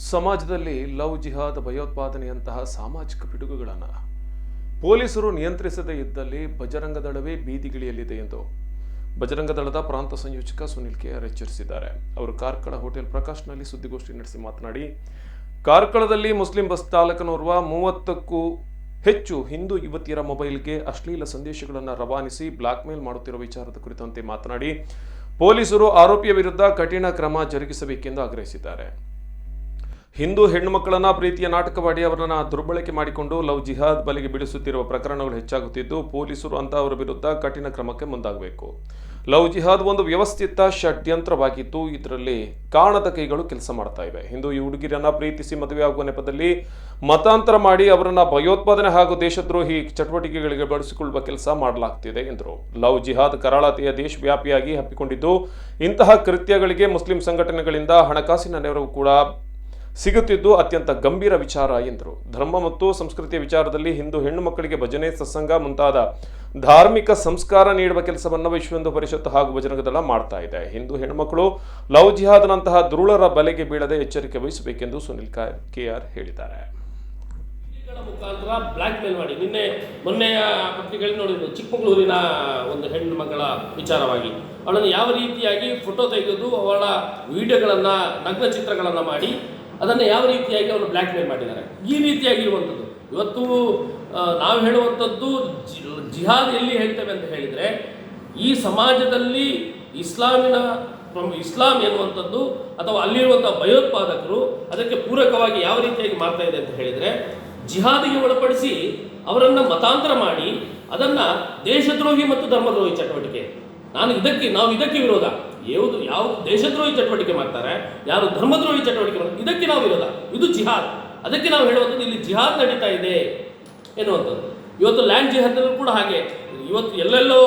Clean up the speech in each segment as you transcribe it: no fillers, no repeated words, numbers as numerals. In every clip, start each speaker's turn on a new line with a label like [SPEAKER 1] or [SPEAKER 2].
[SPEAKER 1] ಸಮಾಜದಲ್ಲಿ ಲವ್ ಜಿಹಾದ್ ಭಯೋತ್ಪಾದನೆಯಂತಹ ಸಾಮಾಜಿಕ ಪಿಡುಗುಗಳನ್ನು ಪೊಲೀಸರು ನಿಯಂತ್ರಿಸದೇ ಇದ್ದಲ್ಲಿ ಬಜರಂಗ ದಳವೇ ಬೀದಿಗಿಳಿಯಲಿದೆ ಎಂದು ಬಜರಂಗ ದಳದ ಪ್ರಾಂತ ಸಂಯೋಜಕ ಸುನಿಲ್ ಕೆಆರ್ ಎಚ್ಚರಿಸಿದ್ದಾರೆ. ಅವರು ಕಾರ್ಕಳ ಹೋಟೆಲ್ ಪ್ರಕಾಶ್ನಲ್ಲಿ ಸುದ್ದಿಗೋಷ್ಠಿ ನಡೆಸಿ ಮಾತನಾಡಿ, ಕಾರ್ಕಳದಲ್ಲಿ ಮುಸ್ಲಿಂ ಬಸ್ ಚಾಲಕನೋರ್ವ 30ಕ್ಕೂ ಹೆಚ್ಚು ಹಿಂದೂ ಯುವತಿಯರ ಮೊಬೈಲ್ಗೆ ಅಶ್ಲೀಲ ಸಂದೇಶಗಳನ್ನು ರವಾನಿಸಿ ಬ್ಲಾಕ್ಮೇಲ್ ಮಾಡುತ್ತಿರುವ ವಿಚಾರದ ಕುರಿತಂತೆ ಮಾತನಾಡಿ, ಪೊಲೀಸರು ಆರೋಪಿಯ ವಿರುದ್ಧ ಕಠಿಣ ಕ್ರಮ ಜರುಗಿಸಬೇಕೆಂದು ಆಗ್ರಹಿಸಿದ್ದಾರೆ. ಹಿಂದೂ ಹೆಣ್ಣುಮಕ್ಕಳನ್ನ ಪ್ರೀತಿಯ ನಾಟಕವಾಡಿ ಅವರನ್ನ ದುರ್ಬಳಕೆ ಮಾಡಿಕೊಂಡು ಲವ್ ಜಿಹಾದ್ ಬಲೆಗೆ ಬಿಡಿಸುತ್ತಿರುವ ಪ್ರಕರಣಗಳು ಹೆಚ್ಚಾಗುತ್ತಿದ್ದು, ಪೊಲೀಸರು ಅಂತಹವರ ವಿರುದ್ಧ ಕಠಿಣ ಕ್ರಮಕ್ಕೆ ಮುಂದಾಗಬೇಕು. ಲವ್ ಜಿಹಾದ್ ಒಂದು ವ್ಯವಸ್ಥಿತ ಷಡ್ಯಂತ್ರವಾಗಿದ್ದು, ಇದರಲ್ಲಿ ಕಾಣದ ಕೈಗಳು ಕೆಲಸ ಮಾಡ್ತಾ ಇವೆ. ಹಿಂದೂ ಹುಡುಗಿರನ್ನ ಪ್ರೀತಿಸಿ ಮದುವೆಯಾಗುವ ನೆಪದಲ್ಲಿ ಮತಾಂತರ ಮಾಡಿ ಅವರನ್ನ ಭಯೋತ್ಪಾದನೆ ಹಾಗೂ ದೇಶದ್ರೋಹಿ ಚಟುವಟಿಕೆಗಳಿಗೆ ಬಳಸಿಕೊಳ್ಳುವ ಕೆಲಸ ಮಾಡಲಾಗ್ತಿದೆ ಎಂದರು. ಲವ್ ಜಿಹಾದ್ ಕರಾಳತೆಯ ದೇಶವ್ಯಾಪಿಯಾಗಿ ಹಬ್ಬಿಕೊಂಡಿದ್ದು, ಇಂತಹ ಕೃತ್ಯಗಳಿಗೆ ಮುಸ್ಲಿಂ ಸಂಘಟನೆಗಳಿಂದ ಹಣಕಾಸಿನ ನೆರವು ಕೂಡ ಸಿಗುತ್ತಿದ್ದು ಅತ್ಯಂತ ಗಂಭೀರ ವಿಚಾರ ಎಂದರು. ಧರ್ಮ ಮತ್ತು ಸಂಸ್ಕೃತಿಯ ವಿಚಾರದಲ್ಲಿ ಹಿಂದೂ ಹೆಣ್ಣು ಮಕ್ಕಳಿಗೆ ಭಜನೆ, ಸತ್ಸಂಗ ಮುಂತಾದ ಧಾರ್ಮಿಕ ಸಂಸ್ಕಾರ ನೀಡುವ ಕೆಲಸವನ್ನು ವಿಶ್ವ ಹಿಂದೂ ಪರಿಷತ್ ಹಾಗೂ ಬಜರಂಗ ದಳ ಮಾಡ್ತಾ ಇದೆ. ಹಿಂದೂ ಹೆಣ್ಣುಮಕ್ಕಳು ಲವ್ ಜಿಹಾದ್ನಂತಹ ದುರುಳರ ಬಲೆಗೆ ಬೀಳದೆ ಎಚ್ಚರಿಕೆ ವಹಿಸಬೇಕೆಂದು ಸುನಿಲ್ ಕೆಆರ್ ಹೇಳಿದ್ದಾರೆ.
[SPEAKER 2] ಮುಖಾಂತರ ಬ್ಲಾಕ್ ಮೇಲ್ ಮಾಡಿ ಮೊನ್ನೆಯ ಪತ್ರಿಕೆಗಳಲ್ಲಿ ನೋಡಿದ್ರು, ಚಿಕ್ಕಮಗಳೂರಿನ ಒಂದು ಹೆಣ್ಣು ಮಗಳ ವಿಚಾರವಾಗಿ ಅವಳನ್ನು ಯಾವ ರೀತಿಯಾಗಿ ಫೋಟೋ ತೆಗೆದು ಅವಳ ವಿಡಿಯೋಗಳನ್ನು, ನಗ್ನ ಚಿತ್ರಗಳನ್ನು ಮಾಡಿ ಅದನ್ನು ಯಾವ ರೀತಿಯಾಗಿ ಅವರು ಬ್ಲ್ಯಾಕ್ ಮೇಲ್ ಮಾಡಿದ್ದಾರೆ. ಈ ರೀತಿಯಾಗಿರುವಂಥದ್ದು ಇವತ್ತು ನಾವು ಹೇಳುವಂಥದ್ದು ಜಿಹಾದ್ ಎಲ್ಲಿ ಹೇಳ್ತೇವೆ ಅಂತ ಹೇಳಿದರೆ, ಈ ಸಮಾಜದಲ್ಲಿ ಇಸ್ಲಾಂ ಎನ್ನುವಂಥದ್ದು ಅಥವಾ ಅಲ್ಲಿರುವಂಥ ಭಯೋತ್ಪಾದಕರು ಅದಕ್ಕೆ ಪೂರಕವಾಗಿ ಯಾವ ರೀತಿಯಾಗಿ ಮಾಡ್ತಾ ಇದೆ ಅಂತ ಹೇಳಿದರೆ, ಜಿಹಾದಿಗೆ ಒಳಪಡಿಸಿ ಅವರನ್ನು ಮತಾಂತರ ಮಾಡಿ ಅದನ್ನು ದೇಶದ್ರೋಹಿ ಮತ್ತು ಧರ್ಮದ್ರೋಹಿ ಚಟುವಟಿಕೆ, ನಾವು ಇದಕ್ಕೆ ವಿರೋಧ. ಯಾವ ದೇಶದ್ರೋಹಿ ಚಟುವಟಿಕೆ ಮಾಡ್ತಾರೆ, ಯಾರು ಧರ್ಮದ್ರೋಹಿ ಚಟುವಟಿಕೆ ಮಾಡ್ತಾರೆ, ಇದಕ್ಕೆ ನಾವು ವಿರೋಧ. ಇದು ಜಿಹಾದ್. ಅದಕ್ಕೆ ನಾವು ಹೇಳುವಂಥದ್ದು ಇಲ್ಲಿ ಜಿಹಾದ್ ನಡೀತಾ ಇದೆ ಎನ್ನುವಂಥದ್ದು. ಇವತ್ತು ಲ್ಯಾಂಡ್ ಜಿಹಾದ್ನಲ್ಲೂ ಕೂಡ ಹಾಗೆ. ಇವತ್ತು ಎಲ್ಲೆಲ್ಲೋ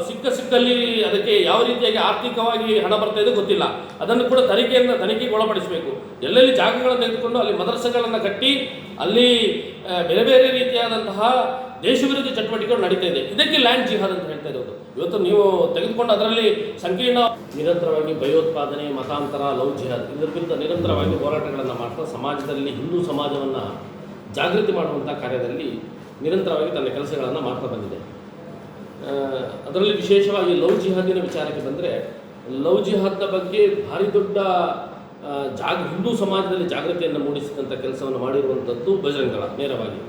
[SPEAKER 2] ಸಿಕ್ಕಲ್ಲಿ ಅದಕ್ಕೆ ಯಾವ ರೀತಿಯಾಗಿ ಆರ್ಥಿಕವಾಗಿ ಹಣ ಬರ್ತಾ ಇದೆ ಗೊತ್ತಿಲ್ಲ. ಅದನ್ನು ಕೂಡ ತನಿಖೆಗೆ ಒಳಪಡಿಸಬೇಕು. ಎಲ್ಲೆಲ್ಲಿ ಜಾಗಗಳನ್ನು ತೆಗೆದುಕೊಂಡು ಅಲ್ಲಿ ಮದರಸೆಗಳನ್ನು ಕಟ್ಟಿ ಅಲ್ಲಿ ಬೇರೆ ಬೇರೆ ರೀತಿಯಾದಂತಹ ದೇಶ ವಿರೋಧಿ ಚಟುವಟಿಕೆಗಳು ನಡೀತಾ ಇದೆ. ಇದಕ್ಕೆ ಲ್ಯಾಂಡ್ ಜಿಹಾದ್ ಅಂತ ಹೇಳ್ತಾ ಇರೋದು. ಇವತ್ತು ನೀವು ತೆಗೆದುಕೊಂಡು ಅದರಲ್ಲಿ ಸಂಕೀರ್ಣ ನಿರಂತರವಾಗಿ ಭಯೋತ್ಪಾದನೆ, ಮತಾಂತರ, ಲವ್ ಜಿಹಾದ್ ಇದರ ವಿರುದ್ಧ ನಿರಂತರವಾಗಿ ಹೋರಾಟಗಳನ್ನು ಮಾಡ್ತಾ ಸಮಾಜದಲ್ಲಿ ಹಿಂದೂ ಸಮಾಜವನ್ನು ಜಾಗೃತಿ ಮಾಡುವಂಥ ಕಾರ್ಯದಲ್ಲಿ ನಿರಂತರವಾಗಿ ತನ್ನ ಕೆಲಸಗಳನ್ನು ಮಾಡ್ತಾ ಬಂದಿದೆ. ಅದರಲ್ಲಿ ವಿಶೇಷವಾಗಿ ಲವ್ ಜಿಹಾದಿನ ವಿಚಾರಕ್ಕೆ ಬಂದರೆ, ಲವ್ ಜಿಹಾದ್ನ ಬಗ್ಗೆ ಭಾರಿ ದೊಡ್ಡ ಹಿಂದೂ ಸಮಾಜದಲ್ಲಿ ಜಾಗೃತಿಯನ್ನು ಮೂಡಿಸಿದಂಥ ಕೆಲಸವನ್ನು ಮಾಡಿರುವಂಥದ್ದು ಬಜರಂಗ ದಳ ನೇರವಾಗಿ.